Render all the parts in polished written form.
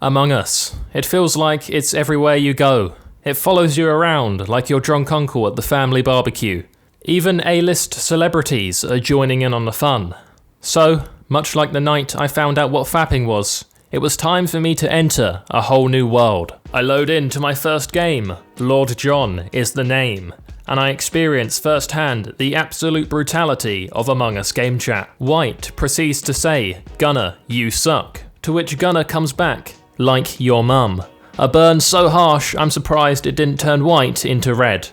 Among Us. It feels like it's everywhere you go. It follows you around like your drunk uncle at the family barbecue. Even A-list celebrities are joining in on the fun. So, much like the night I found out what fapping was, it was time for me to enter a whole new world. I load into my first game, Lord John is the name, and I experience firsthand the absolute brutality of Among Us game chat. White proceeds to say, "Gunner, you suck," to which Gunner comes back, "Like your mum." A burn so harsh I'm surprised it didn't turn white into red.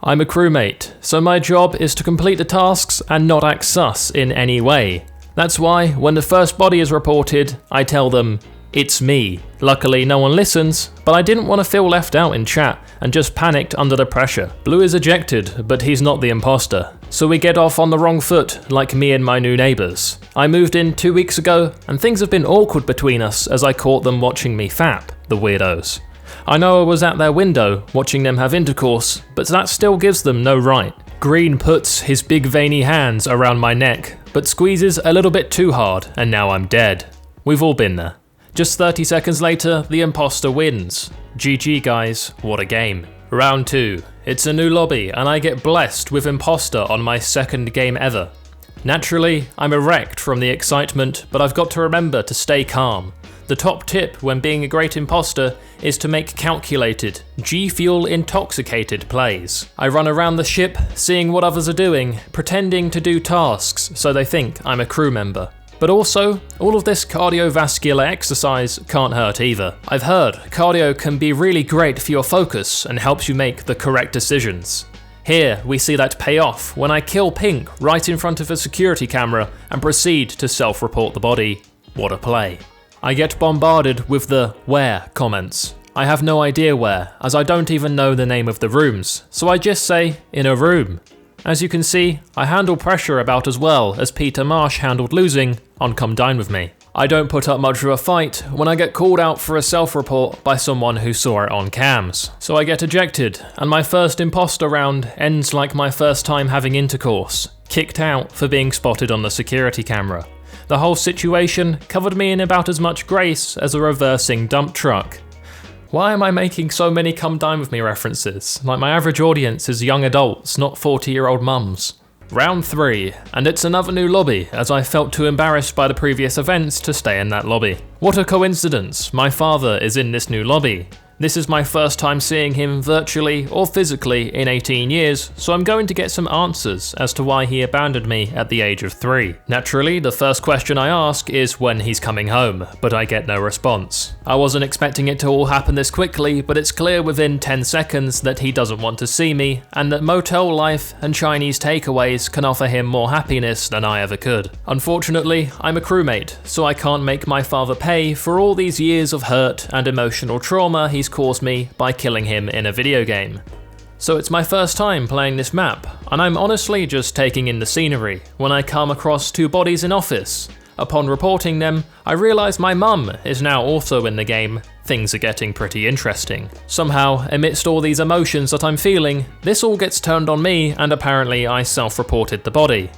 I'm a crewmate, so my job is to complete the tasks and not act sus in any way. That's why, when the first body is reported, I tell them, "It's me." Luckily no one listens, but I didn't want to feel left out in chat and just panicked under the pressure. Blue is ejected, but he's not the imposter. So we get off on the wrong foot, like me and my new neighbours. I moved in 2 weeks ago, and things have been awkward between us as I caught them watching me fap, the weirdos. I know I was at their window, watching them have intercourse, but that still gives them no right. Green puts his big veiny hands around my neck, but squeezes a little bit too hard, and now I'm dead. We've all been there. Just 30 seconds later, the imposter wins. GG guys, what a game. Round 2. It's a new lobby, and I get blessed with imposter on my second game ever. Naturally, I'm erect from the excitement, but I've got to remember to stay calm. The top tip when being a great imposter is to make calculated, G-fuel intoxicated plays. I run around the ship, seeing what others are doing, pretending to do tasks so they think I'm a crew member. But also, all of this cardiovascular exercise can't hurt either. I've heard cardio can be really great for your focus and helps you make the correct decisions. Here, we see that pay off when I kill Pink right in front of a security camera and proceed to self-report the body. What a play. I get bombarded with the "where" comments. I have no idea where, as I don't even know the name of the rooms, so I just say, "in a room." As you can see, I handle pressure about as well as Peter Marsh handled losing on Come Dine With Me. I don't put up much of a fight when I get called out for a self-report by someone who saw it on cams. So I get ejected, and my first imposter round ends like my first time having intercourse, kicked out for being spotted on the security camera. The whole situation covered me in about as much grace as a reversing dump truck. Why am I making so many Come Dine With Me references? Like my average audience is young adults, not 40-year-old mums. Round 3, and it's another new lobby, as I felt too embarrassed by the previous events to stay in that lobby. What a coincidence, my father is in this new lobby. This is my first time seeing him virtually or physically in 18 years, so I'm going to get some answers as to why he abandoned me at the age of 3. Naturally, the first question I ask is when he's coming home, but I get no response. I wasn't expecting it to all happen this quickly, but it's clear within 10 seconds that he doesn't want to see me, and that motel life and Chinese takeaways can offer him more happiness than I ever could. Unfortunately, I'm a crewmate, so I can't make my father pay for all these years of hurt and emotional trauma he's caused me by killing him in a video game. So it's my first time playing this map, and I'm honestly just taking in the scenery when I come across 2 bodies in office. Upon reporting them, I realise my mum is now also in the game. Things are getting pretty interesting. Somehow, amidst all these emotions that I'm feeling, this all gets turned on me, and apparently I self-reported the body.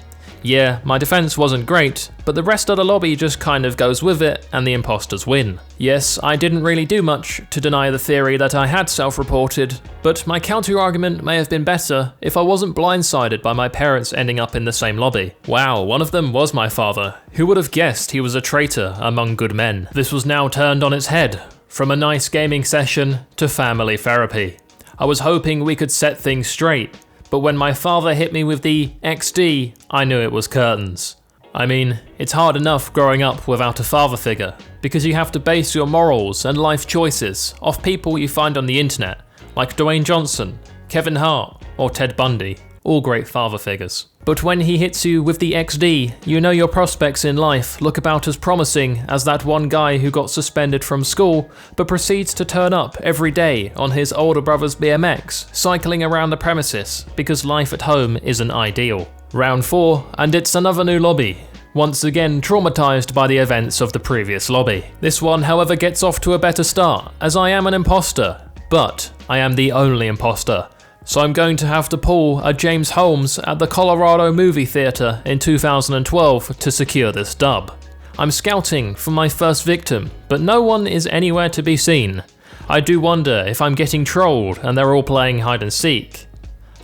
Yeah, my defense wasn't great, but the rest of the lobby just kind of goes with it and the imposters win. Yes, I didn't really do much to deny the theory that I had self-reported, but my counter-argument may have been better if I wasn't blindsided by my parents ending up in the same lobby. Wow, one of them was my father. Who would have guessed he was a traitor among good men? This was now turned on its head, from a nice gaming session to family therapy. I was hoping we could set things straight, but when my father hit me with the XD, I knew it was curtains. I mean, it's hard enough growing up without a father figure, because you have to base your morals and life choices off people you find on the internet, like Dwayne Johnson, Kevin Hart, or Ted Bundy, all great father figures. But when he hits you with the XD, you know your prospects in life look about as promising as that one guy who got suspended from school, but proceeds to turn up every day on his older brother's BMX, cycling around the premises, because life at home isn't ideal. Round 4, and it's another new lobby. Once again traumatized by the events of the previous lobby. This one, however, gets off to a better start, as I am an imposter, but I am the only imposter. So I'm going to have to pull a James Holmes at the Colorado movie theater in 2012 to secure this dub. I'm scouting for my first victim, but no one is anywhere to be seen. I do wonder if I'm getting trolled and they're all playing hide and seek.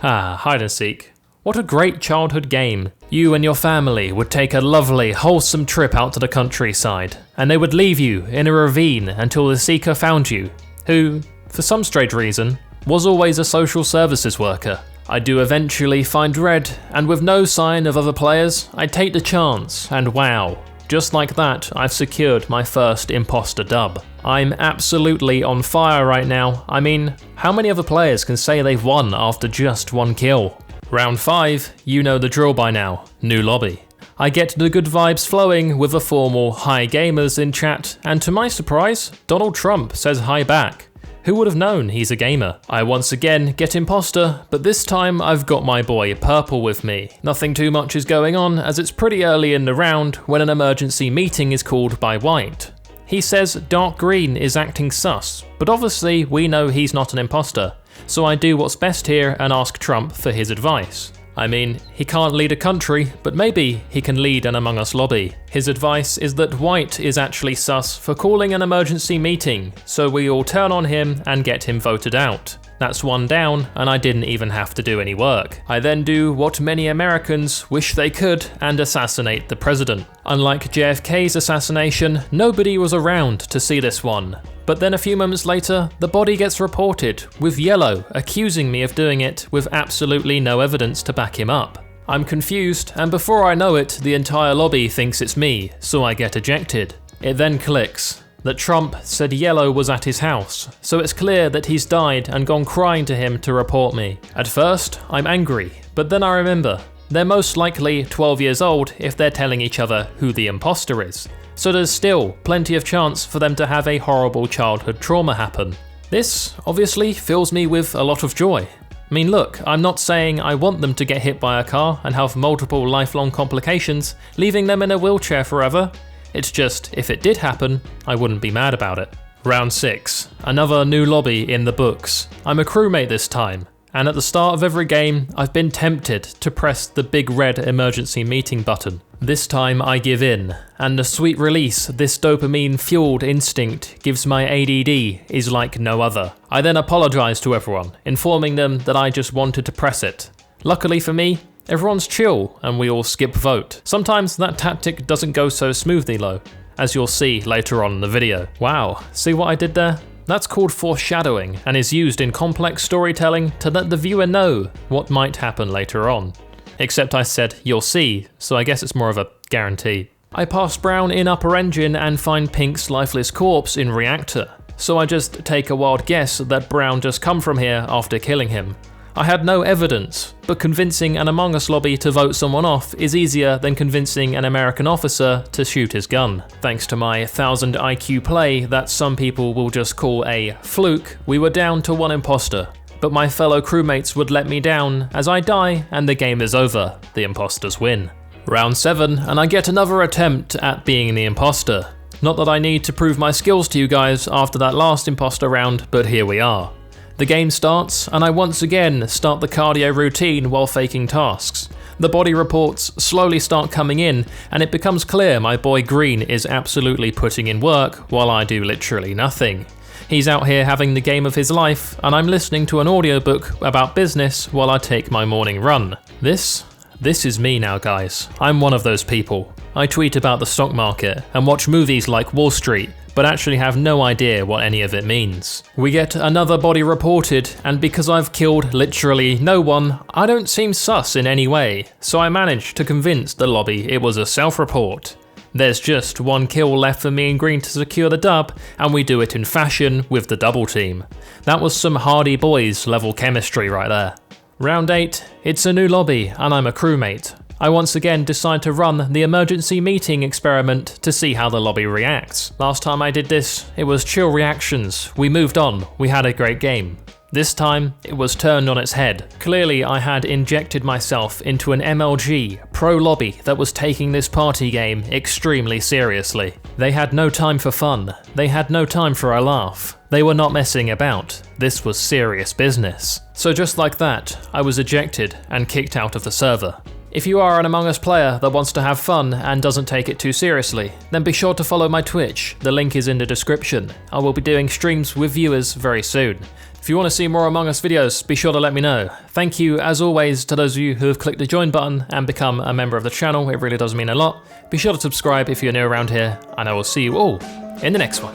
Ah, hide and seek. What a great childhood game. You and your family would take a lovely, wholesome trip out to the countryside, and they would leave you in a ravine until the seeker found you, who, for some strange reason, was always a social services worker. I do eventually find Red, and with no sign of other players, I take the chance, and wow, just like that, I've secured my first imposter dub. I'm absolutely on fire right now. I mean, how many other players can say they've won after just one kill? Round 5, you know the drill by now, new lobby. I get the good vibes flowing with a formal hi gamers in chat, and to my surprise, Donald Trump says hi back. Who would have known he's a gamer? I once again get imposter, but this time I've got my boy Purple with me. Nothing too much is going on as it's pretty early in the round when an emergency meeting is called by White. He says Dark Green is acting sus, but obviously we know he's not an imposter, so I do what's best here and ask Trump for his advice. I mean, he can't lead a country, but maybe he can lead an Among Us lobby. His advice is that White is actually sus for calling an emergency meeting, so we all turn on him and get him voted out. That's one down, and I didn't even have to do any work. I then do what many Americans wish they could and assassinate the president. Unlike JFK's assassination, nobody was around to see this one. But then a few moments later, the body gets reported, with Yellow accusing me of doing it with absolutely no evidence to back him up. I'm confused, and before I know it, the entire lobby thinks it's me, so I get ejected. It then clicks that Trump said Yellow was at his house, so it's clear that he's died and gone crying to him to report me. At first, I'm angry, but then I remember, they're most likely 12 years old if they're telling each other who the imposter is. So there's still plenty of chance for them to have a horrible childhood trauma happen. This obviously fills me with a lot of joy. I mean look, I'm not saying I want them to get hit by a car and have multiple lifelong complications, leaving them in a wheelchair forever. It's just, if it did happen, I wouldn't be mad about it. Round 6, another new lobby in the books. I'm a crewmate this time, and at the start of every game, I've been tempted to press the big red emergency meeting button. This time I give in, and the sweet release this dopamine-fueled instinct gives my ADD is like no other. I then apologise to everyone, informing them that I just wanted to press it. Luckily for me, everyone's chill and we all skip vote. Sometimes that tactic doesn't go so smoothly though, as you'll see later on in the video. Wow, see what I did there? That's called foreshadowing and is used in complex storytelling to let the viewer know what might happen later on. Except I said you'll see, so I guess it's more of a guarantee. I pass Brown in upper engine and find Pink's lifeless corpse in reactor, so I just take a wild guess that Brown just come from here after killing him. I had no evidence, but convincing an Among Us lobby to vote someone off is easier than convincing an American officer to shoot his gun. Thanks to my 1000 IQ play that some people will just call a fluke, we were down to one imposter. But my fellow crewmates would let me down as I die and the game is over, the imposters win. Round 7 and I get another attempt at being the imposter. Not that I need to prove my skills to you guys after that last imposter round, but here we are. The game starts and I once again start the cardio routine while faking tasks. The body reports slowly start coming in and it becomes clear my boy Green is absolutely putting in work while I do literally nothing. He's out here having the game of his life, and I'm listening to an audiobook about business while I take my morning run. This is me now, guys. I'm one of those people. I tweet about the stock market and watch movies like Wall Street, but actually have no idea what any of it means. We get another body reported, and because I've killed literally no one, I don't seem sus in any way, so I managed to convince the lobby it was a self-report. There's just one kill left for me and Green to secure the dub, and we do it in fashion with the double team. That was some Hardy Boys level chemistry right there. Round 8, it's a new lobby and I'm a crewmate. I once again decide to run the emergency meeting experiment to see how the lobby reacts. Last time I did this, it was chill reactions, we moved on, we had a great game. This time, it was turned on its head. Clearly, I had injected myself into an MLG pro lobby that was taking this party game extremely seriously. They had no time for fun. They had no time for a laugh. They were not messing about. This was serious business. So just like that, I was ejected and kicked out of the server. If you are an Among Us player that wants to have fun and doesn't take it too seriously, then be sure to follow my Twitch, the link is in the description. I will be doing streams with viewers very soon. If you want to see more Among Us videos, be sure to let me know. Thank you, as always, to those of you who have clicked the join button and become a member of the channel, it really does mean a lot. Be sure to subscribe if you're new around here, and I will see you all in the next one.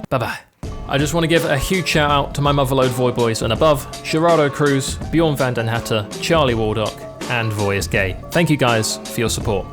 Bye bye. I just want to give a huge shout out to my motherload Voiy Boys and above, Gerardo Cruz, Björn van den Hatter, Charlie Waldock, and Voiy is Gay. Thank you guys for your support.